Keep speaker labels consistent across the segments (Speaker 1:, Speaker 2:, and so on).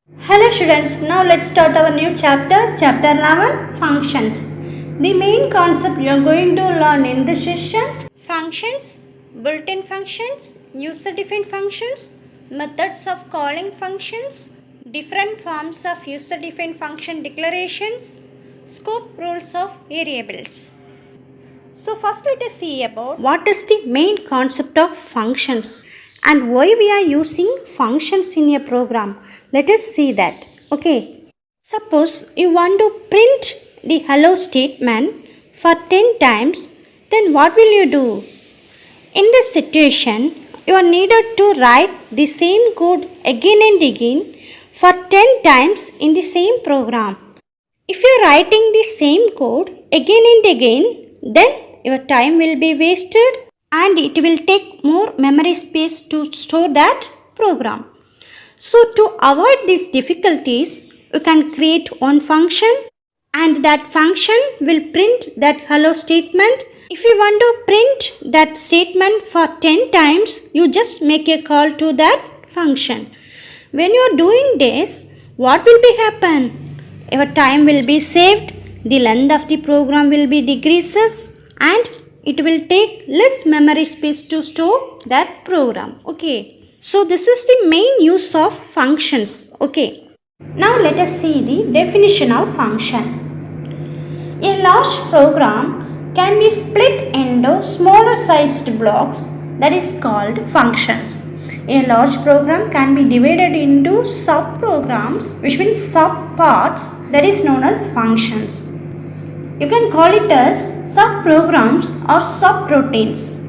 Speaker 1: Hello students, now let's start our new chapter, chapter 11, functions. The main concept you are going to learn in this session: functions, built-in functions, user-defined functions, methods of calling functions, different forms of user-defined function declarations, scope rules of variables. So first let us see about what is the main concept of functions and why we are using functions in a program. Let us see that. Okay. Suppose you want to print the hello statement for 10 times, then what will you do? In this situation, you are needed to write the same code again and again for 10 times in the same program. If you are writing the same code again and again, then your time will be wasted and it will take more memory space to store that program. So to avoid these difficulties, you can create one function and that function will print that hello statement. If you want to print that statement for 10 times, you just make a call to that function. When you are doing this, what will be happen? Your time will be saved, the length of the program will be decreases, and it will take less memory space to store that program. Okay. So this is the main use of functions. Okay. Now let us see the definition of function. A large program can be split into smaller sized blocks, that is called functions. A large program can be divided into sub-programs, which means sub-parts, that is known as functions. You can call it as sub-programs or sub-routines.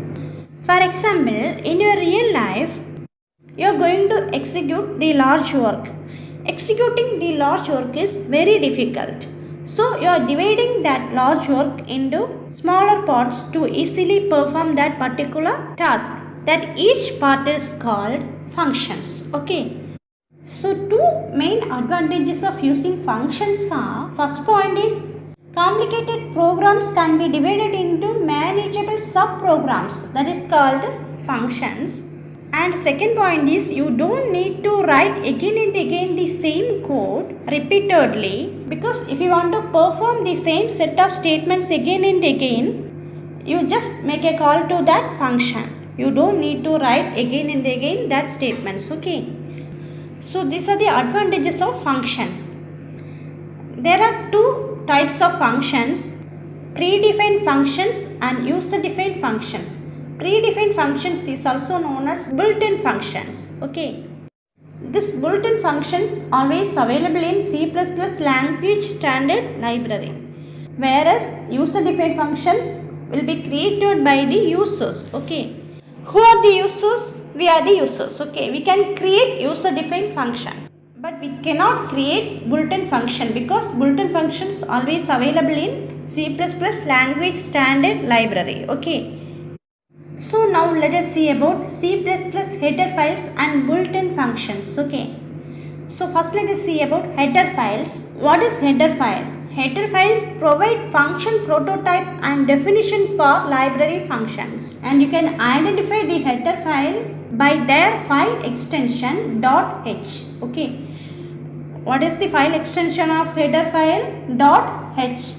Speaker 1: For example, in your real life, you are going to execute the large work. Executing the large work is very difficult. So, you are dividing that large work into smaller parts to easily perform that particular task. That each part is called functions. Okay. So, two main advantages of using functions are: first point is complicated programs can be divided into manageable sub-programs, that is called functions. And second point is you don't need to write again and again the same code repeatedly, because if you want to perform the same set of statements again and again, you just make a call to that function. You don't need to write again and again that statements. Okay. So these are the advantages of functions. There are two types of functions: predefined functions and user-defined functions. Predefined functions is also known as built-in functions. Okay. This built-in functions always available in C++ language standard library, whereas user-defined functions will be created by the users. Okay. Who are the users? We are the users. Okay. We can create user-defined functions, but we cannot create built-in function because built-in functions always available in C++ language standard library. Okay. So now let us see about C++ header files and built-in functions. Okay. So first let us see about header files. What is header file? Header files provide function prototype and definition for library functions, and you can identify the header file by their file extension .h. Okay. What is the file extension of header file? .h.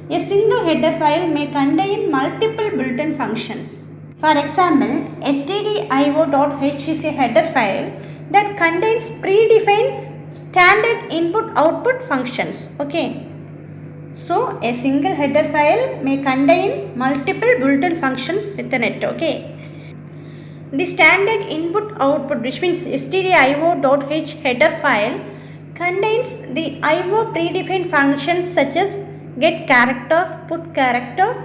Speaker 1: A single header file may contain multiple built-in functions. For example, stdio.h is a header file that contains predefined standard input-output functions. Okay. So, a single header file may contain multiple built-in functions within it. Okay. The standard input-output, which means stdio.h header file, contains the IO predefined functions such as get character, put character,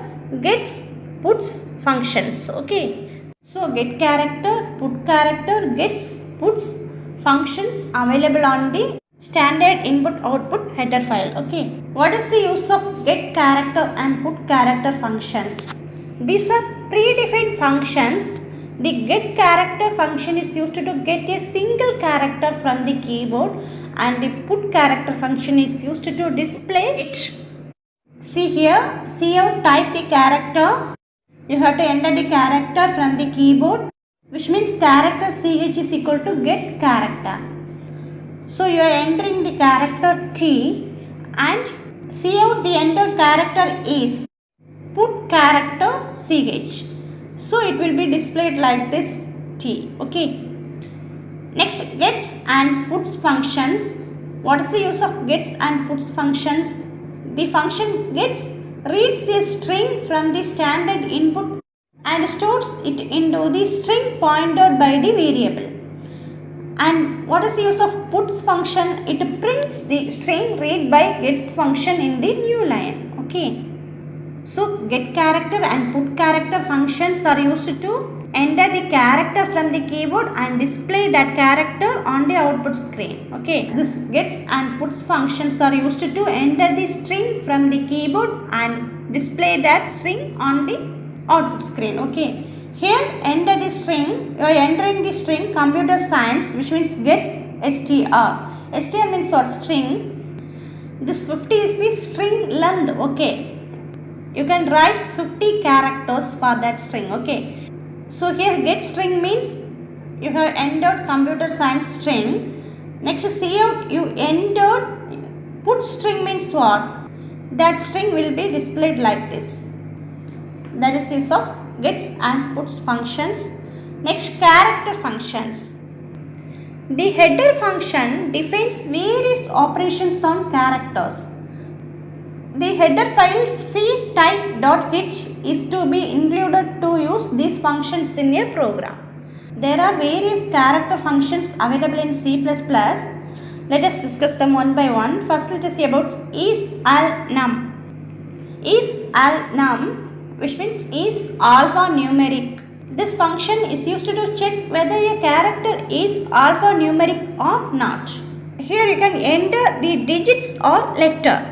Speaker 1: gets, puts functions. Okay. So get character, put character, gets, puts functions available on the standard input output header file. Okay. What is the use of get character and put character functions? These are predefined functions. The get character function is used to get a single character from the keyboard, and the put character function is used to display it. See here, cout type the character. You have to enter the character from the keyboard, which means character ch is equal to get character. So you are entering the character T and cout the entered character is put character ch. So it will be displayed like this T. Okay. Next, gets and puts functions. What is the use of gets and puts functions? The function gets reads a string from the standard input and stores it into the string pointed by the variable. And what is the use of puts function? It prints the string read by gets function in the new line. Okay. So get character and put character functions are used to enter the character from the keyboard and display that character on the output screen. Okay. This gets and puts functions are used to enter the string from the keyboard and display that string on the output screen. Okay. Here enter the string, you are entering the string computer science, which means gets str. Str means what? String. This 50 is the string length. Okay. You can write 50 characters for that string. Okay. So here get string means you have entered computer science string. Next cout you entered put string means what? That string will be displayed like this. That is use of gets and puts functions. Next, character functions. The header function defines various operations on characters. The header file ctype.h is to be included to use these functions in a program. There are various character functions available in C++. Let us discuss them one by one. First, let us see about is_al_num. Is_al_num, which means is alphanumeric. This function is used to check whether a character is alphanumeric or not. Here you can enter the digits or letter.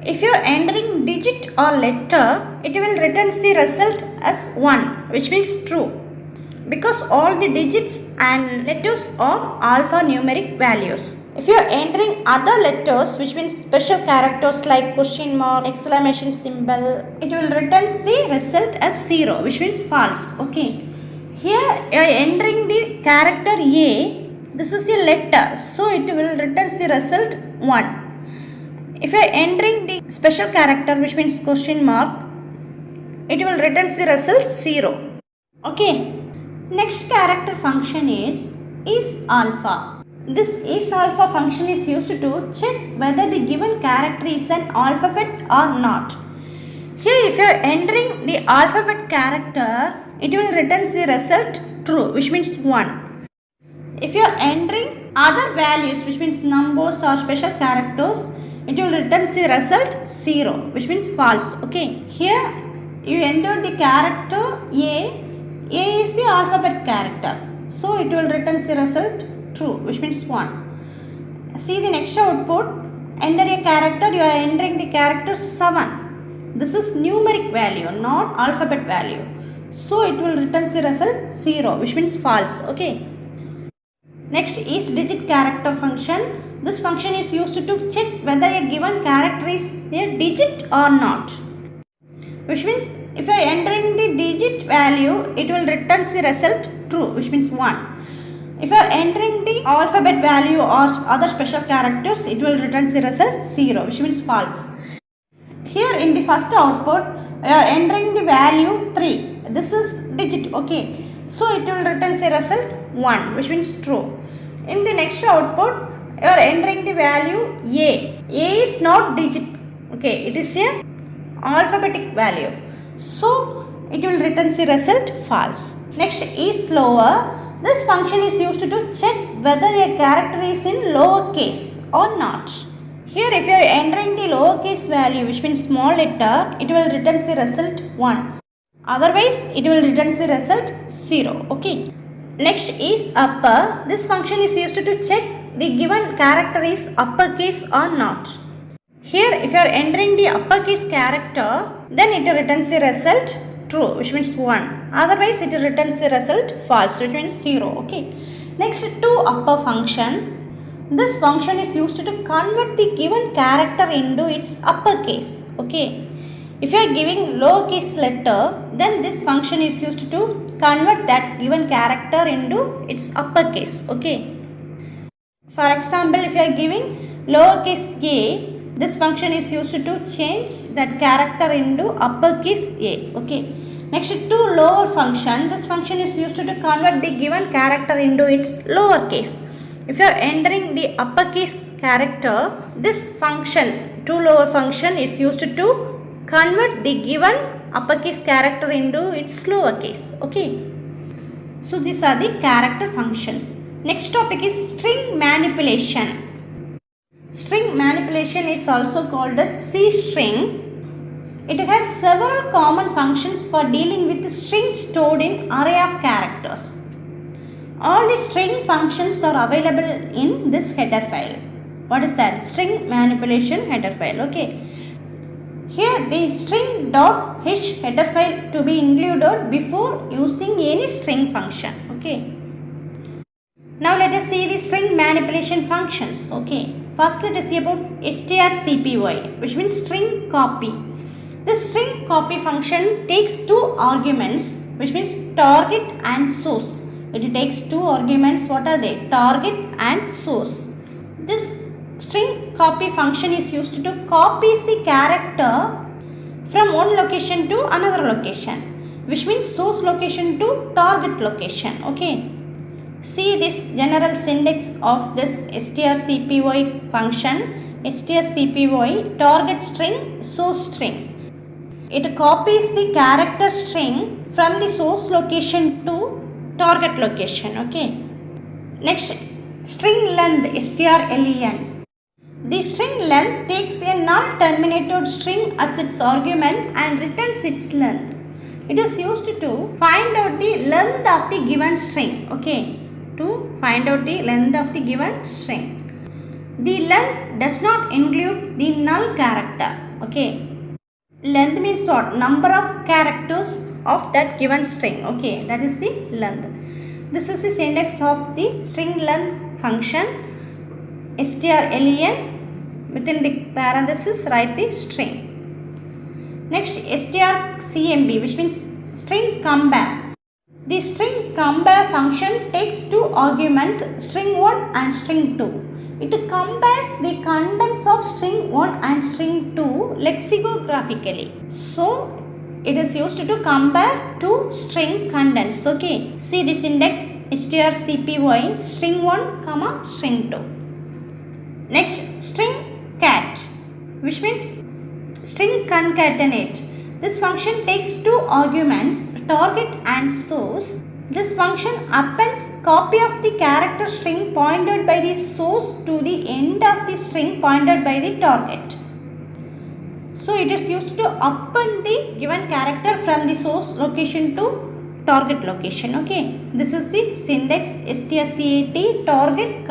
Speaker 1: If you are entering digit or letter, it will return the result as 1, which means true, because all the digits and letters are alphanumeric values. If you are entering other letters, which means special characters like question mark, exclamation symbol, it will return the result as 0, which means false. Okay. Here you are entering the character A. This is a letter, so it will return the result 1. If you are entering the special character, which means question mark, it will return the result 0. Okay. Next character function is alpha. This is_alpha function is used to check whether the given character is an alphabet or not. Here if you are entering the alphabet character, it will return the result true, which means 1. If you are entering other values, which means numbers or special characters, it will return the result 0, which means false. Okay. Here you enter the character A. A is the alphabet character, so it will return the result true, which means 1. See the next output. Enter a character. You are entering the character 7. This is numeric value, not alphabet value, so it will return the result 0, which means false. Okay. Next is digit character function. This function is used to check whether a given character is a digit or not, which means if you are entering the digit value, it will return the result true, which means 1. If you are entering the alphabet value or other special characters, it will return the result 0, which means false. Here in the first output, you are entering the value 3. This is digit. Okay. So it will return the result 1, which means true. In the next output, you are entering the value A. A is not digit. Okay. It is a alphabetic value, so it will return the result false. Next is lower. This function is used to check whether a character is in lowercase or not. Here if you are entering the lowercase value, which means small letter, it will return the result 1. Otherwise it will return the result 0. Okay. Next is upper. This function is used to check the given character is uppercase or not. Here if you are entering the uppercase character, then it returns the result true, which means 1. Otherwise it returns the result false, which means 0. Okay. Next, to upper function. This function is used to convert the given character into its uppercase. Okay. If you are giving lowercase letter, then this function is used to convert that given character into its uppercase. Okay. For example, if you are giving lowercase a, this function is used to change that character into uppercase a. Okay. Next, to lower function, this function is used to convert the given character into its lowercase. If you are entering the uppercase character, this function, to lower function, is used to convert the given uppercase character into its lowercase. Okay. So these are the character functions. Next topic is string manipulation. String manipulation is also called as C-string. It has several common functions for dealing with the strings stored in array of characters. All the string functions are available in this header file. What is that? String manipulation header file. Okay. Here the string.h header file to be included before using any string function. Okay. Now let us see the string manipulation functions. Okay. First let us see about strcpy, which means string copy. This string copy function takes two arguments, which means target and source. It takes two arguments. What are they? Target and source. This string copy function is used to copy the character from one location to another location, which means source location to target location. Okay. See this general syntax of this strcpy function. strcpy, target string, source string. It copies the character string from the source location to target location. Okay. Next, string length, strlen. The string length takes a null terminated string as its argument and returns its length. It is used to find out the length of the given string. Okay. To find out the length of the given string. The length does not include the null character. Okay. Length means what? Number of characters of that given string. Okay. That is the length. This is the syntax of the string length function. strlen, within the parenthesis write the string. Next, strcmb, which means string compare. The string compare function takes two arguments, string 1 and string 2. It compares the contents of string 1 and string 2 lexicographically. So, it is used to compare two string contents. Okay. See the syntax strcpy string 1, string 2. Next, string cat, which means string concatenate. This function takes two arguments, target and source. This function appends copy of the character string pointed by the source to the end of the string pointed by the target. So it is used to append the given character from the source location to target location. Okay. This is the syntax strcat target,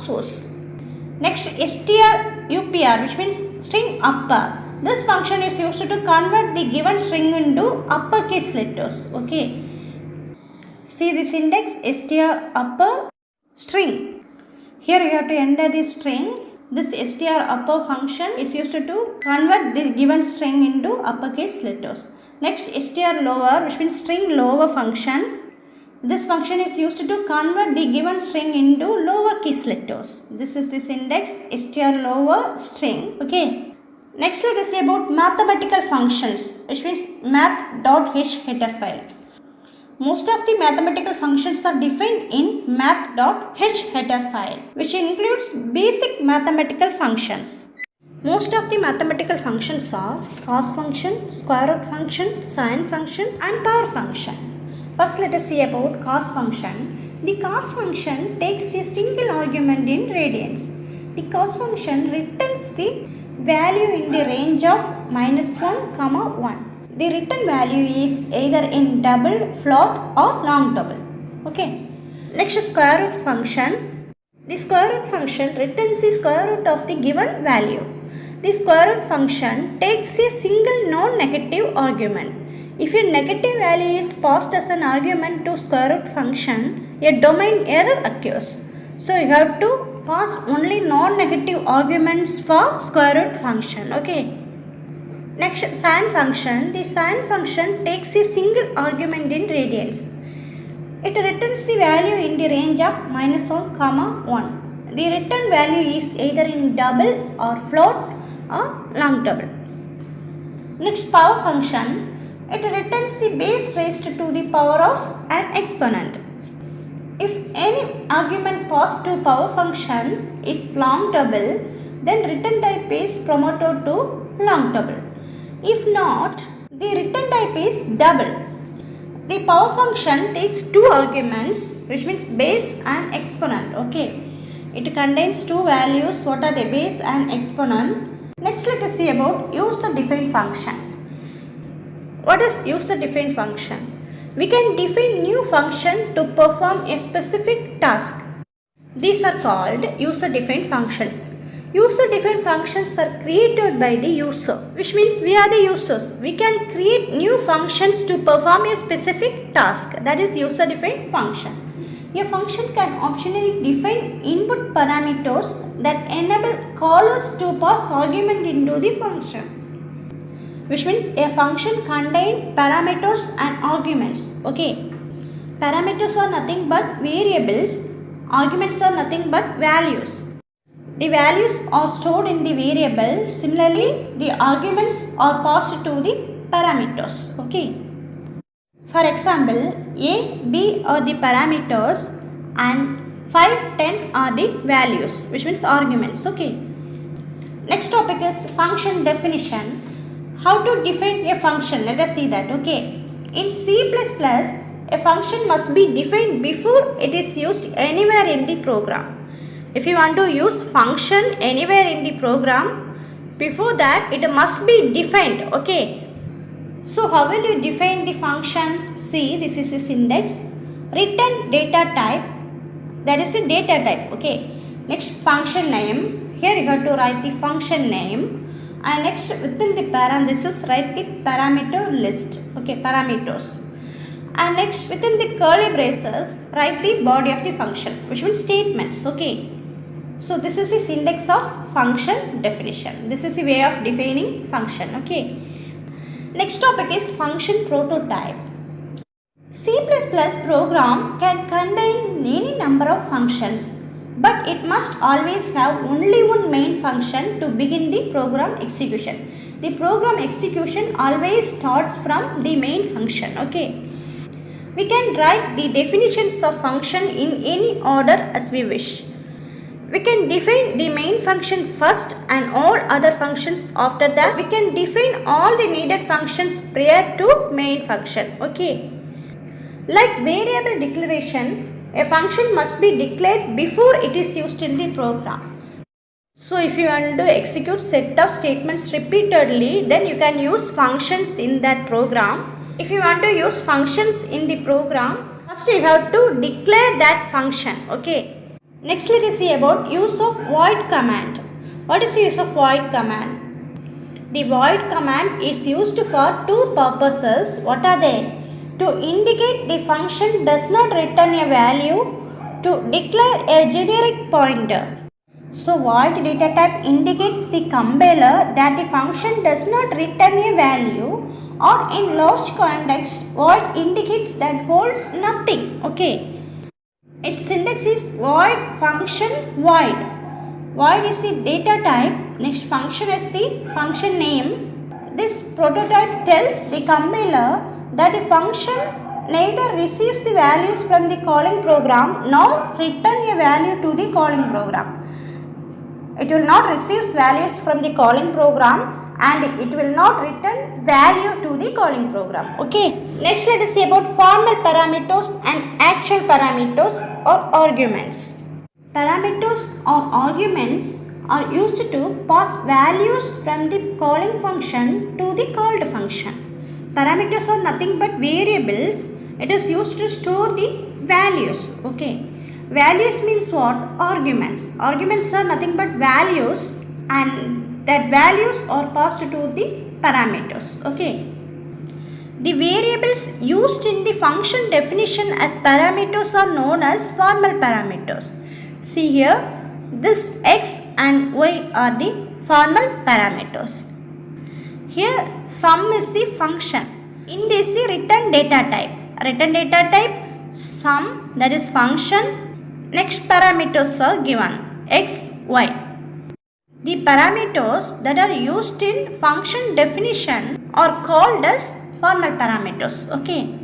Speaker 1: source. Next, strupr, which means string upper. This function is used to convert the given string into uppercase letters. Okay. See the syntax strupper string. Here you have to enter the string. This strupper function is used to convert the given string into uppercase letters. Next, strlower, which means string lower function. This function is used to convert the given string into lowercase letters. This is the syntax strlower string. Okay. Next, let us see about mathematical functions, which means math.h header file. Most of the mathematical functions are defined in math.h header file, which includes basic mathematical functions. Most of the mathematical functions are cos function, square root function, sine function and power function. First, let us see about cos function. The cos function takes a single argument in radians. The cos function returns the value in the range of -1, 1. The written value is either in double, float or long double. Okay. Next, square root function. The square root function returns the square root of the given value. The square root function takes a single non-negative argument. If a negative value is passed as an argument to square root function, a domain error occurs. So you have to pass only non-negative arguments for square root function. Okay. Next, sine function. The sine function takes a single argument in radians. It returns the value in the range of -1, 1. The return value is either in double or float or long double. Next, power function. It returns the base raised to the power of an exponent. If any argument passed to power function is long double, then return type is promoted to long double. If not, the return type is double. The power function takes two arguments, which means base and exponent. Okay, it contains two values. What are the base and exponent? Next, let us see about user-defined function. What is user-defined function? We can define new function to perform a specific task. These are called user-defined functions. User-defined functions are created by the user, which means we are the users. We can create new functions to perform a specific task. That is user-defined function. A function can optionally define input parameters that enable callers to pass argument into the function, which means a function contains parameters and arguments. Okay, parameters are nothing but variables, arguments are nothing but values. The values are stored in the variable. Similarly, the arguments are passed to the parameters. Okay. For example, A, B are the parameters and 5, 10 are the values, which means arguments. Okay. Next topic is function definition. How to define a function? Let us see that. Okay. In C++, a function must be defined before it is used anywhere in the program. If you want to use function anywhere in the program, before that it must be defined. Okay. So how will you define the function? See, this is a syntax. Return data type. That is a data type. Okay. Next, function name. Here you have to write the function name. And next, within the parenthesis, write the parameter list. Okay, parameters. And next, within the curly braces, write the body of the function, which means statements. Okay. So this is the syntax of function definition. This is the way of defining function. Okay. Next topic is function prototype. C++ program can contain any number of functions, but it must always have only one main function to begin the program execution. The program execution always starts from the main function. Okay. We can write the definitions of function in any order as we wish. We can define the main function first and all other functions after that. We can define all the needed functions prior to main function. Okay. Like variable declaration, a function must be declared before it is used in the program. So if you want to execute set of statements repeatedly, then you can use functions in that program. If you want to use functions in the program, first you have to declare that function. Okay. Next, let us see about use of void command. What is the use of void command? The void command is used for two purposes. What are they? To indicate the function does not return a value, to declare a generic pointer. So, void data type indicates the compiler that the function does not return a value, or in large context, void indicates that holds nothing. Okay. Its syntax is void function void. Void is the data type. Next, function is the function name. This prototype tells the compiler that the function neither receives the values from the calling program nor return a value to the calling program. It will not receive values from the calling program and it will not return value to the calling program. Okay. Next, let us see about formal parameters and actual parameters or arguments. Parameters or arguments are used to pass values from the calling function to the called function. Parameters are nothing but variables. It is used to store the values. Okay. Values means what? Arguments. Arguments are nothing but values, and that values are passed to the parameters. Okay. The variables used in the function definition as parameters are known as formal parameters. See here, this x and y are the formal parameters. Here sum is the function. Int is the return data type. Return data type, sum, that is function. Next parameters are given. x, y. The parameters that are used in function definition are called as formal parameters. Okay.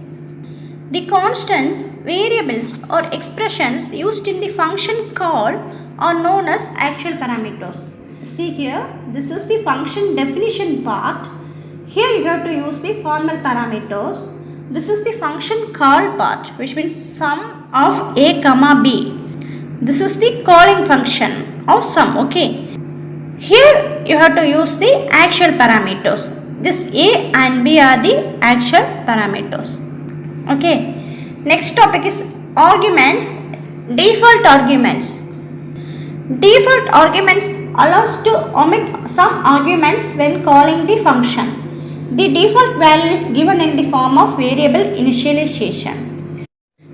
Speaker 1: The constants, variables or expressions used in the function call are known as actual parameters. See here, this is the function definition part. Here you have to use the formal parameters. This is the function call part, which means sum of a comma b. This is the calling function of sum. Okay. Here you have to use the actual parameters. This a and b are the actual parameters. Okay. Next topic is arguments, default arguments. Default arguments allows to omit some arguments when calling the function. The default value is given in the form of variable initialization.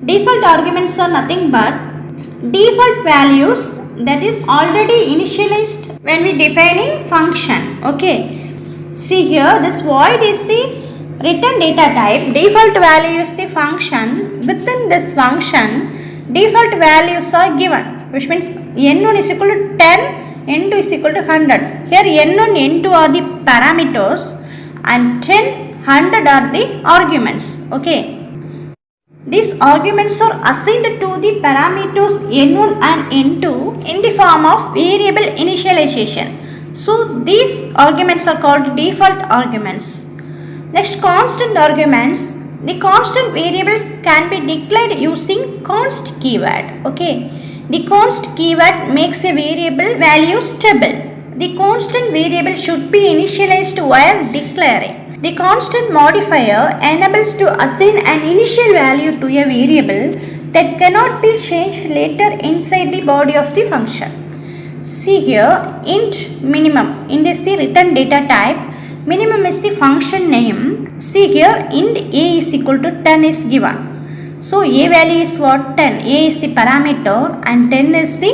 Speaker 1: Default arguments are nothing but default values that is already initialized when we defining function. Okay. See here, this void is the return data type. Default value is the function. Within this function, default values are given, which means n1 is equal to 10, n2 is equal to 100. Here n1, n2 are the parameters and 10, 100 are the arguments. Okay. These arguments are assigned to the parameters n1 and n2 in the form of variable initialization. So these arguments are called default arguments. Next, constant arguments. The constant variables can be declared using const keyword. Okay. The const keyword makes a variable value stable. The constant variable should be initialized while declaring. The constant modifier enables to assign an initial value to a variable that cannot be changed later inside the body of the function. See here, int minimum. Int is the return data type. Minimum is the function name. See here, int a is equal to 10 is given. So a value is what? 10. A is the parameter and 10 is the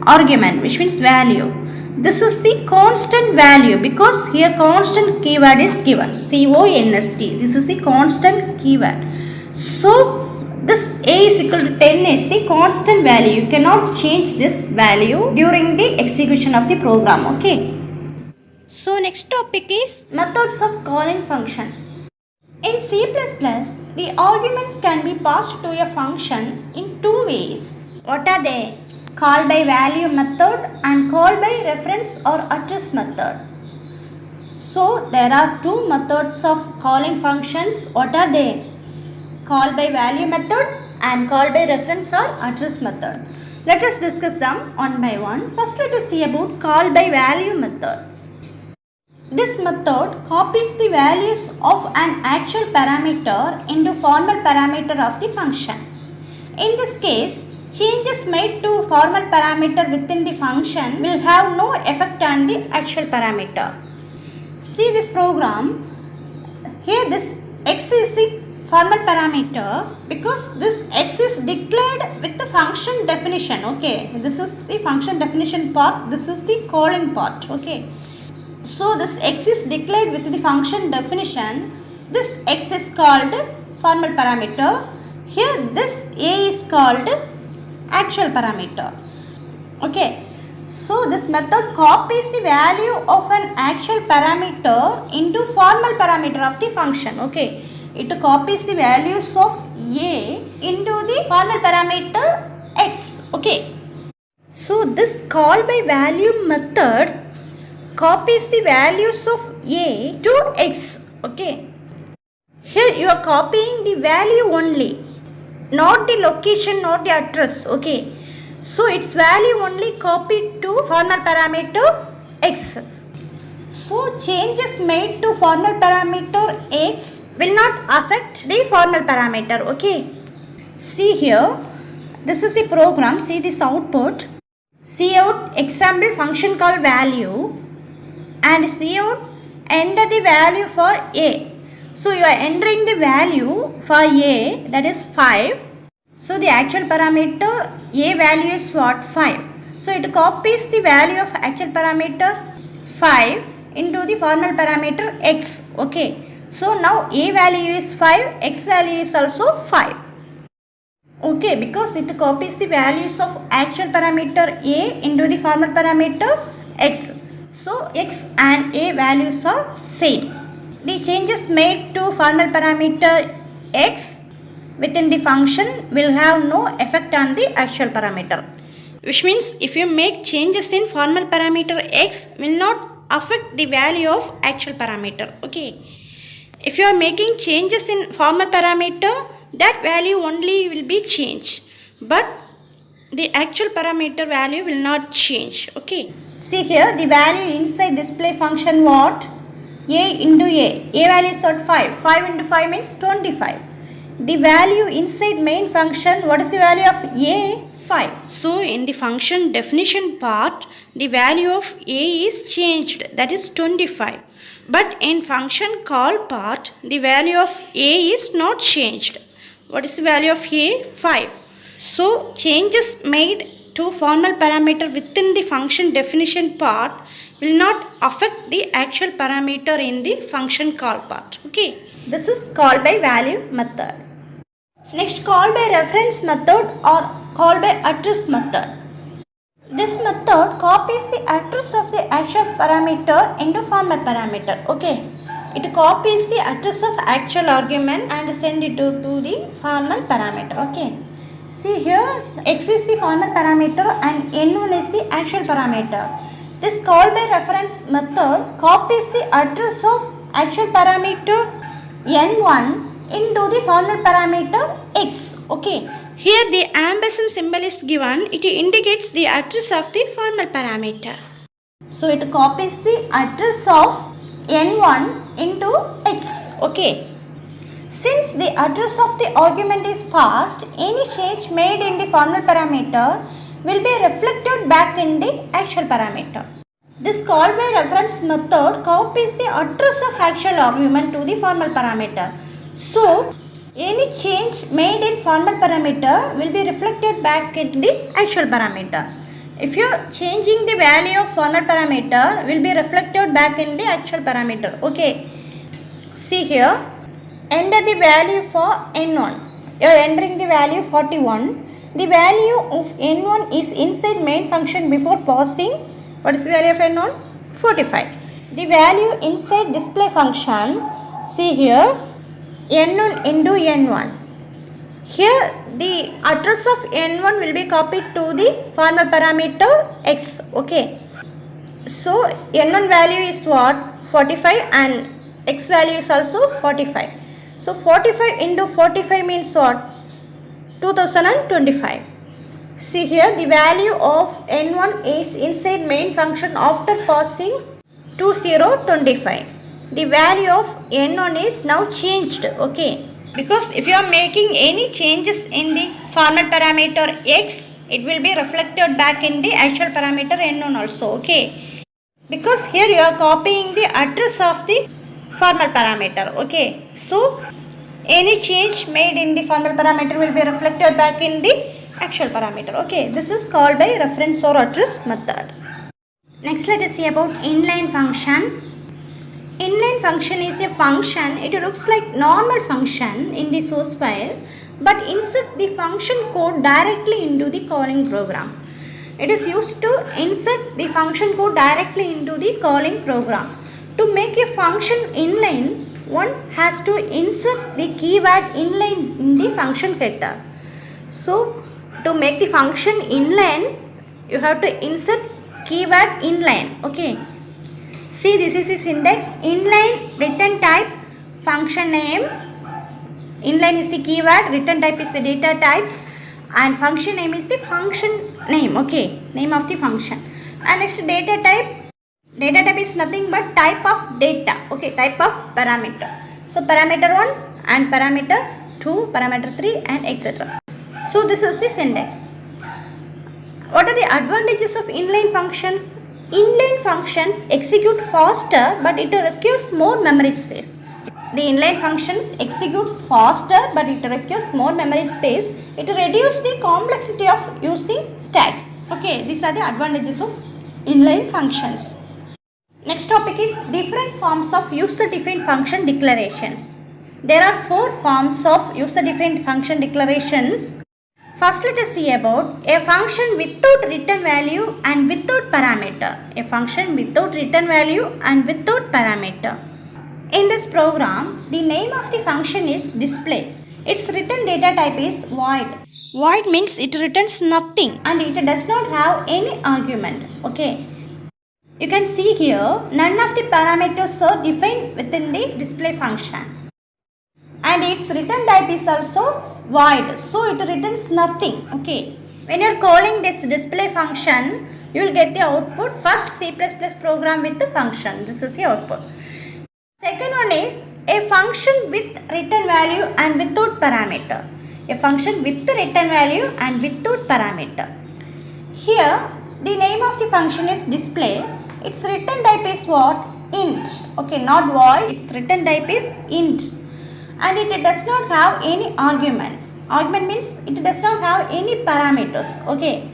Speaker 1: argument, which means value. This is the constant value because here constant keyword is given. CONST. This is the constant keyword. So this a is equal to 10 is the constant value. You cannot change this value during the execution of the program. Okay. So next topic is methods of calling functions. In C++, the arguments can be passed to a function in two ways. What are they? Call by value method and call by reference or address method. So there are two methods of calling functions. What are they? Call by value method and call by reference or address method. Let us discuss them one by one. First let us see about call by value method. This method copies the values of an actual parameter into formal parameter of the function. In this case, changes made to formal parameter within the function will have no effect on the actual parameter. See this program. Here this x is the formal parameter because this x is declared with the function definition. Okay, this is the function definition part. This is the calling part. Okay. So this x is declared with the function definition. This x is called formal parameter. Here this a is called actual parameter. Okay. So this method copies the value of an actual parameter into formal parameter of the function. Okay. It copies the values of a into the formal parameter x. Okay. So this call by value method copies the values of a to x. Okay. Here you are copying the value only, not the location, not the address. Okay. So its value only copied to formal parameter x. So changes made to formal parameter x will not affect the formal parameter. Okay. See here, this is the program. See this output. Cout example function call value and cout enter the value for a. So you are entering the value for a, that is 5. So the actual parameter a value is what? 5. So it copies the value of actual parameter 5 into the formal parameter x. Okay. So now a value is 5, x value is also 5. Okay, because it copies the values of actual parameter a into the formal parameter x. So x and a values are same. The changes made to formal parameter x within the function will have no effect on the actual parameter. Which means if you make changes in formal parameter x will not affect the value of actual parameter. Okay. If you are making changes in formal parameter, that value only will be changed, but the actual parameter value will not change. Okay. See here, the value inside display function what? A into a. A value is what? 5. 5 into 5 means 25. The value inside main function, what is the value of a? 5. So in the function definition part, the value of a is changed, that is 25. But in function call part, the value of a is not changed. What is the value of a? 5. So changes made to formal parameter within the function definition part will not affect the actual parameter in the function call part. Okay. This is call by value method. Next, call by reference method or call by address method. This method copies the address of the actual parameter into formal parameter. Okay. It copies the address of actual argument and send it to the formal parameter. Okay. See here, x is the formal parameter and n1 is the actual parameter. This call by reference method copies the address of actual parameter n1 into the formal parameter x. Okay. Here the ampersand symbol is given. It indicates the address of the formal parameter. So it copies the address of n1 into x. Okay. Since the address of the argument is passed, any change made in the formal parameter will be reflected back in the actual parameter. This call by reference method copies the address of actual argument to the formal parameter. So any change made in formal parameter will be reflected back in the actual parameter. If you are changing the value of formal parameter, will be reflected back in the actual parameter. Okay. See here, enter the value for n1. You are entering the value 41. The value of n1 is inside main function before passing. What is the value of n1? 45. The value inside display function, see here, n1 into n1. Here the address of n1 will be copied to the formal parameter x. Okay. So n1 value is what? 45 and x value is also 45. So 45 into 45 means what? 2025. See here, the value of n1 is inside main function after passing 2025. The value of n1 is now changed. Okay. Because if you are making any changes in the formal parameter x, it will be reflected back in the actual parameter n1 also. Okay. Because here you are copying the address of the formal parameter. Okay. So any change made in the formal parameter will be reflected back in the actual parameter. Okay. This is called by reference or address method. Next, let us see about inline function. Inline function is a function, it looks like normal function in the source file, but insert the function code directly into the calling program. It is used to insert the function code directly into the calling program. To make a function inline, one has to insert the keyword inline in the function header. So to make the function inline, you have to insert keyword inline. Okay. See, this is the syntax. Inline, return type, function name. Inline is the keyword, return type is the data type, and function name is the function name. Okay, name of the function. And next, data type. Data type is nothing but type of data. Okay, type of parameter. So parameter 1 and parameter 2, parameter 3 and etc. So this is the syntax. What are the advantages of inline functions? Inline functions execute faster, but it requires more memory space. The inline functions executes faster, but it requires more memory space. It reduces the complexity of using stacks. Okay, these are the advantages of inline functions. Next topic is different forms of user-defined function declarations. There are 4 forms of user-defined function declarations. First let us see about a function without return value and without parameter. A function without return value and without parameter. In this program, the name of the function is display. Its return data type is void. Void means it returns nothing and it does not have any argument. Okay. You can see here none of the parameters are defined within the display function. And its return type is also void, so it returns nothing. Okay, when you are calling this display function, you will get the output. First C++ program with the function, this is the output. Second one is a function with return value and without parameter. A function with the return value and without parameter. Here the name of the function is display. Its return type is what? Int. Okay, not void, its return type is int. And it does not have any argument. Argument means it does not have any parameters. Okay.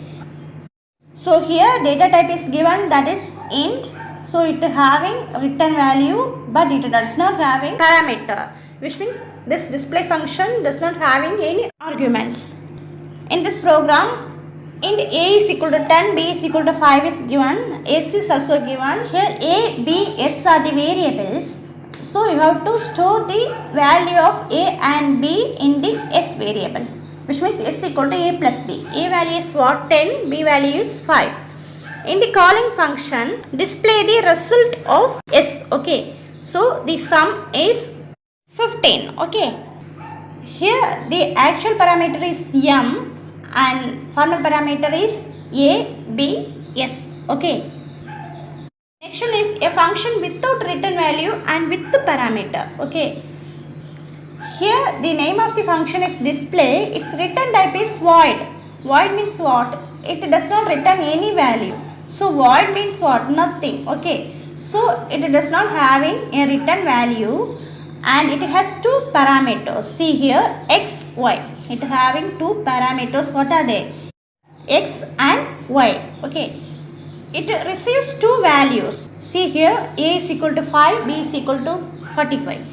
Speaker 1: So here data type is given, that is int. So it having return value but it does not having parameter, which means this display function does not having any arguments. In this program, int a is equal to 10, b is equal to 5 is given, s is also given. Here a, b, s are the variables. So you have to store the value of a and b in the s variable, which means s equal to a plus b. A value is what? 10, b value is 5. In the calling function, display the result of s. Okay, so the sum is 15. Okay, here the actual parameter is m and formal parameter is a, b, s. Okay. Next one is a function without return value and with the parameter. Okay. Here the name of the function is display. Its return type is void. Void means what? It does not return any value. So void means what? Nothing. Okay. So it does not having a return value and it has two parameters. See here x, y. It having two parameters. What are they? X and y. Okay. It receives two values. See here a is equal to 5, b is equal to 45.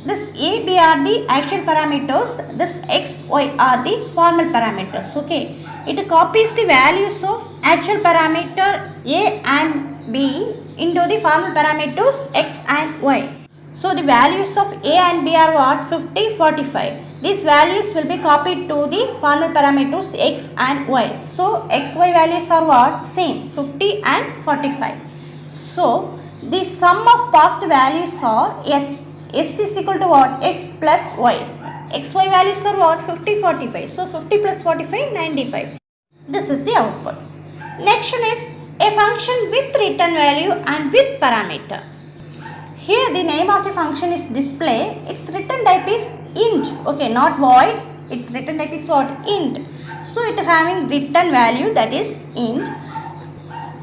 Speaker 1: This a, b are the actual parameters. This x, y are the formal parameters. Okay. It copies the values of actual parameter a and b into the formal parameters x and y. So the values of a and b are what? 50, 45. These values will be copied to the formal parameters x and y. So x, y values are what? Same, 50 and 45. So the sum of past values are s. S is equal to what? X plus y. X, y values are what? 50, 45. So 50 plus 45, 95. This is the output. Next one is a function with return value and with parameter. Here the name of the function is display. Its return type is int. Okay, not void. Its return type is what? Int. So it having return value, that is int.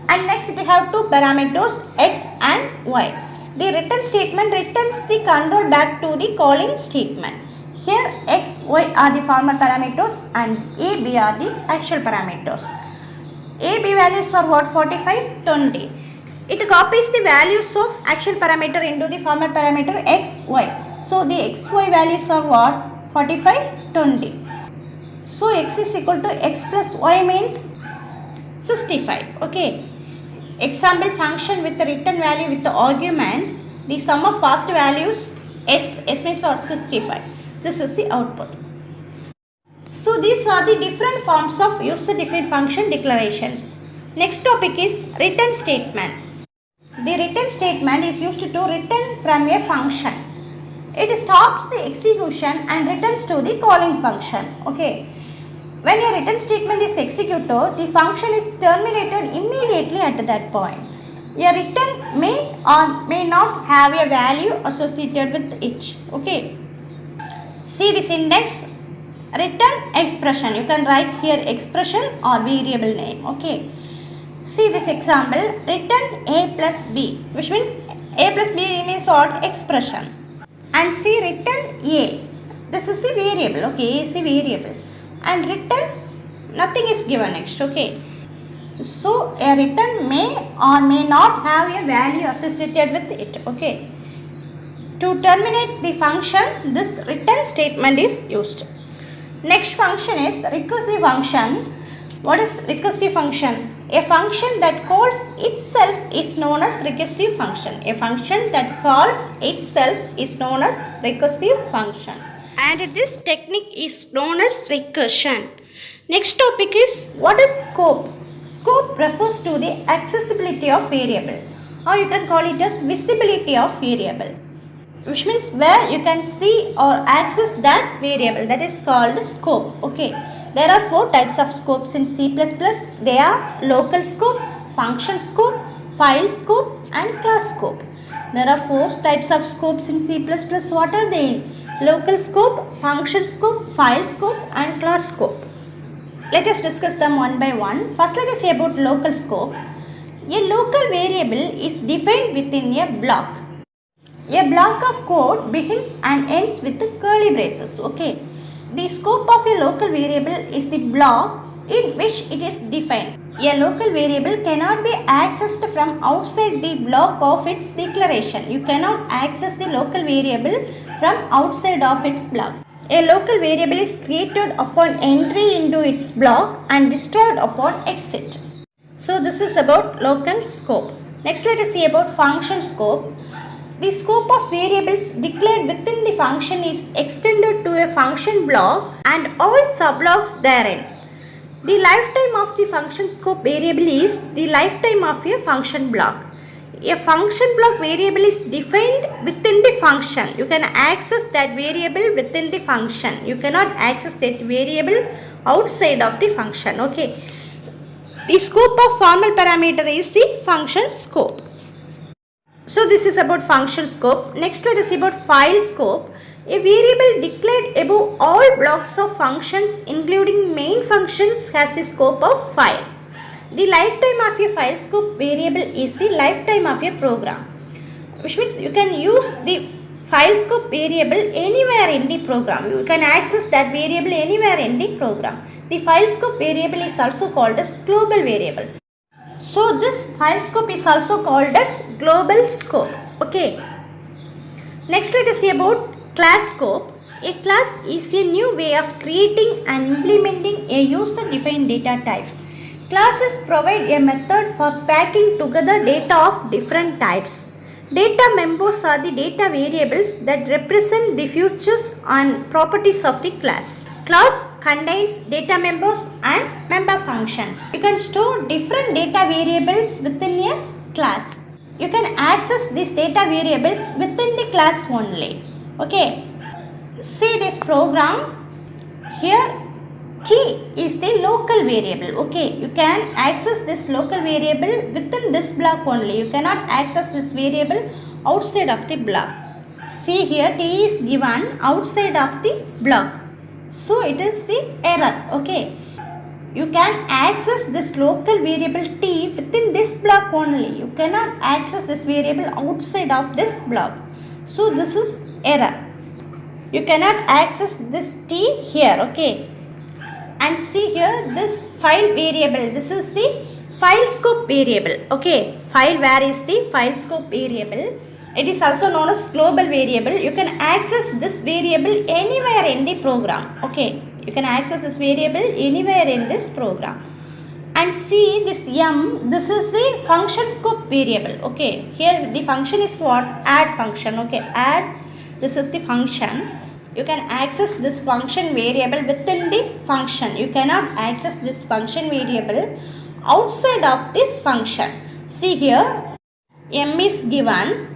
Speaker 1: And next it have two parameters x and y. The return statement returns the control back to the calling statement. Here x, y are the formal parameters and a, b are the actual parameters. A, b values are what? 45, 20. It copies the values of actual parameter into the formal parameter x, y. So the x, y values are what? 45, 20. So x is equal to x plus y means 65. Okay. Example function with the return value with the arguments. The sum of past values s means what? 65. This is the output. So these are the different forms of user-defined function declarations. Next topic is return statement. The return statement is used to return from a function. It stops the execution and returns to the calling function. Okay. When a return statement is executed, the function is terminated immediately at that point. A return may or may not have a value associated with it. Okay. See this index. Return expression. You can write here expression or variable name. Okay. See this example, return a plus b, which means a plus b means what? Expression. And see return a. This is the variable. Okay, a is the variable. And return, nothing is given next. Okay. So a return may or may not have a value associated with it. Okay. To terminate the function, this return statement is used. Next function is recursive function. What is recursive function? A function that calls itself is known as recursive function. A function that calls itself is known as recursive function. And this technique is known as recursion. Next topic is what is scope? Scope refers to the accessibility of variable, or you can call it as visibility of variable, which means where you can see or access that variable, that is called scope. Okay, there are 4 types of scopes in C++. They are local scope, function scope, file scope and class scope. There are 4 types of scopes in C++. What are they? Local scope, function scope, file scope and class scope. Let us discuss them one by one. First, let us see about local scope. A local variable is defined within a block. A block of code begins and ends with the curly braces. Okay. The scope of a local variable is the block in which it is defined. A local variable cannot be accessed from outside the block of its declaration. You cannot access the local variable from outside of its block. A local variable is created upon entry into its block and destroyed upon exit. So this is about local scope. Next, let us see about function scope. The scope of variables declared within the function is extended to a function block and all subblocks therein. The lifetime of the function scope variable is the lifetime of a function block. A function block variable is defined within the function. You can access that variable within the function. You cannot access that variable outside of the function. Okay. The scope of formal parameter is the function scope. So this is about function scope. Next, let us see about file scope. A variable declared above all blocks of functions including main functions has the scope of file. The lifetime of a file scope variable is the lifetime of a program, which means you can use the file scope variable anywhere in the program. You can access that variable anywhere in the program. The file scope variable is also called as global variable. So this file scope is also called as global scope. Okay. Next, let us see about class scope. A class is a new way of creating and implementing a user-defined data type. Classes provide a method for packing together data of different types. Data members are the data variables that represent the features and properties of the class. Class contains data members and member functions. You can store different data variables within a class. You can access these data variables within the class only. Okay. See this program. Here T is the local variable. Okay. You can access this local variable within this block only. You cannot access this variable outside of the block. See here T is given outside of the block. So it is the error. Okay. You can access this local variable T within this block only. You cannot access this variable outside of this block. So this is error. You cannot access this T here. Okay. And see here this file variable. This is the file scope variable. Okay. File where is the file scope variable. It is also known as global variable. You can access this variable anywhere in the program. Okay. You can access this variable anywhere in this program. And see this M, this is the function scope variable. Okay. Here the function is what? Add function. Okay. Add. This is the function. You can access this function variable within the function. You cannot access this function variable outside of this function. See here M is given.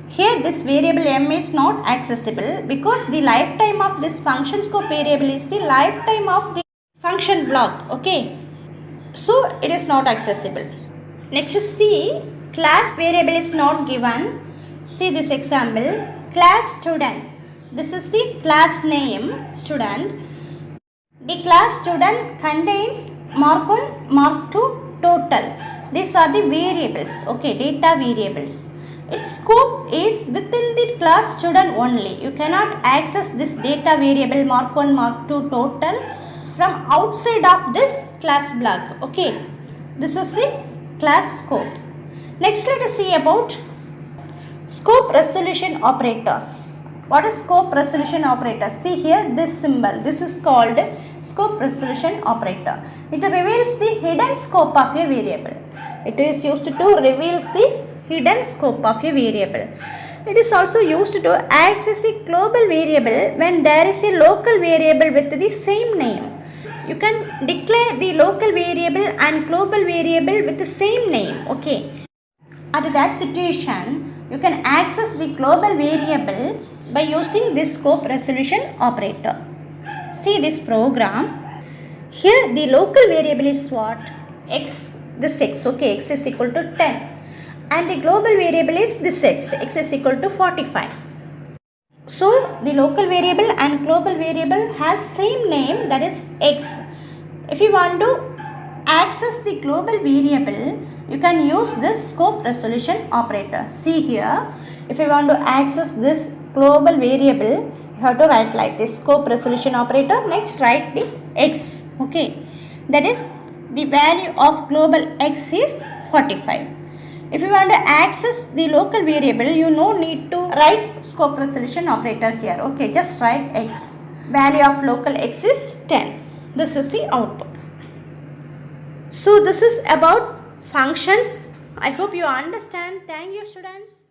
Speaker 1: Here this variable M is not accessible because the lifetime of this function scope variable is the lifetime of the function block. Okay. So it is not accessible. Next see class variable is not given. See this example. Class student. This is the class name student. The class student contains mark 1, mark 2, total. These are the variables. Okay. Data variables. Its scope is within the class student only. You cannot access this data variable mark 1, mark 2, total from outside of this class block. Okay. This is the class scope. Next let us see about scope resolution operator. What is scope resolution operator? See here this symbol. This is called scope resolution operator. It reveals the hidden scope of a variable. It is used to reveal the hidden scope of a variable. It is also used to access a global variable when there is a local variable with the same name. You can declare the local variable and global variable with the same name. Okay. At that situation, you can access the global variable by using this scope resolution operator. See this program. Here the local variable is what? X. This x. Okay, x is equal to 10. And the global variable is this x is equal to 45. So the local variable and global variable has same name, that is x. If you want to access the global variable, you can use this scope resolution operator. See here, if you want to access this global variable, you have to write like this, scope resolution operator. Next write the x. Okay, that is the value of global x is 45. If you want to access the local variable, you no need to write scope resolution operator here. Okay, just write x. Value of local x is 10. This is the output. So this is about functions. I hope you understand. Thank you, students.